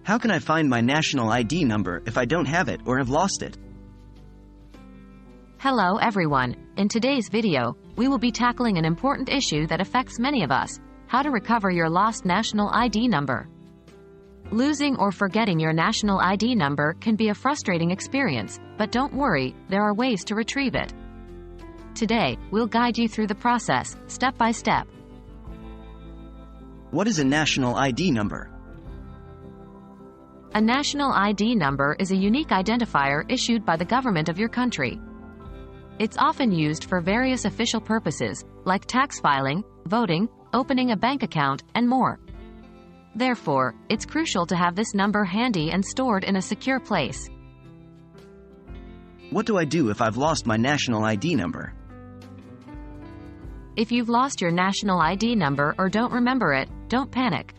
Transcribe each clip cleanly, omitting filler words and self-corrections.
How can I find my national ID number if I don't have it or have lost it? Hello everyone. In today's video, we will be tackling an important issue that affects many of us: how to recover your lost national ID number. Losing or forgetting your national ID number can be a frustrating experience, but don't worry, there are ways to retrieve it. Today, we'll guide you through the process, step by step. What is a national ID number? A national ID number is a unique identifier issued by the government of your country. It's often used for various official purposes, like tax filing, voting, opening a bank account, and more. Therefore, it's crucial to have this number handy and stored in a secure place. What do I do if I've lost my national ID number? If you've lost your national ID number or don't remember it, don't panic.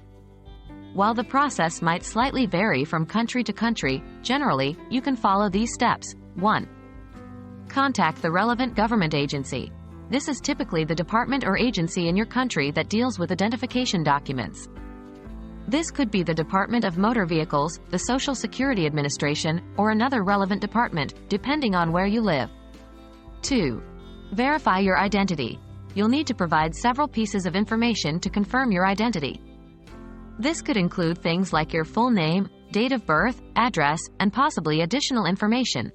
While the process might slightly vary from country to country, generally, you can follow these steps. 1. Contact the relevant government agency. This is typically the department or agency in your country that deals with identification documents. This could be the Department of Motor Vehicles, the Social Security Administration, or another relevant department, depending on where you live. 2. Verify your identity. You'll need to provide several pieces of information to confirm your identity. This could include things like your full name, date of birth, address, and possibly additional information.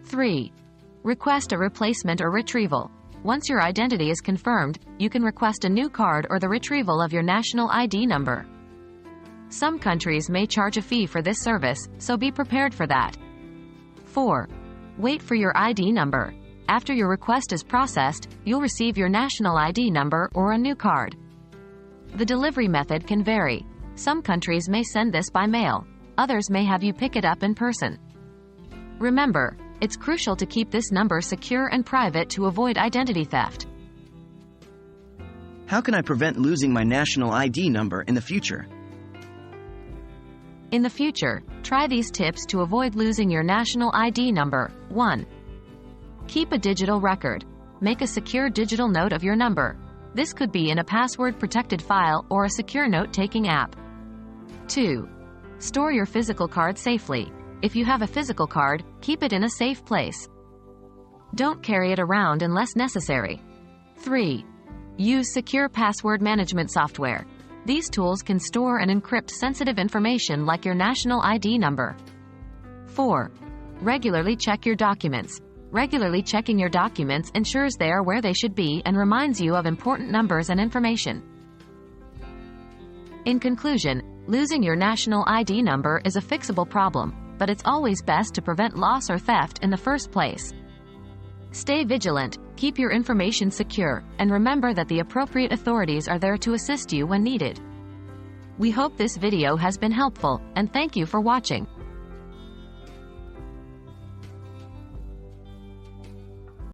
3. Request a replacement or retrieval. Once your identity is confirmed, you can request a new card or the retrieval of your national ID number. Some countries may charge a fee for this service, so be prepared for that. 4. Wait for your ID number. After your request is processed, you'll receive your national ID number or a new card. The delivery method can vary. Some countries may send this by mail. Others may have you pick it up in person. Remember, it's crucial to keep this number secure and private to avoid identity theft. How can I prevent losing my national ID number in the future? In the future, try these tips to avoid losing your national ID number. 1. Keep a digital record. Make a secure digital note of your number. This could be in a password-protected file or a secure note-taking app. 2. Store your physical card safely. If you have a physical card, keep it in a safe place. Don't carry it around unless necessary. 3. Use secure password management software. These tools can store and encrypt sensitive information like your national ID number. 4. Regularly check your documents. Regularly checking your documents ensures they are where they should be and reminds you of important numbers and information. In conclusion, losing your national ID number is a fixable problem, but it's always best to prevent loss or theft in the first place. Stay vigilant, keep your information secure, and remember that the appropriate authorities are there to assist you when needed. We hope this video has been helpful, and thank you for watching.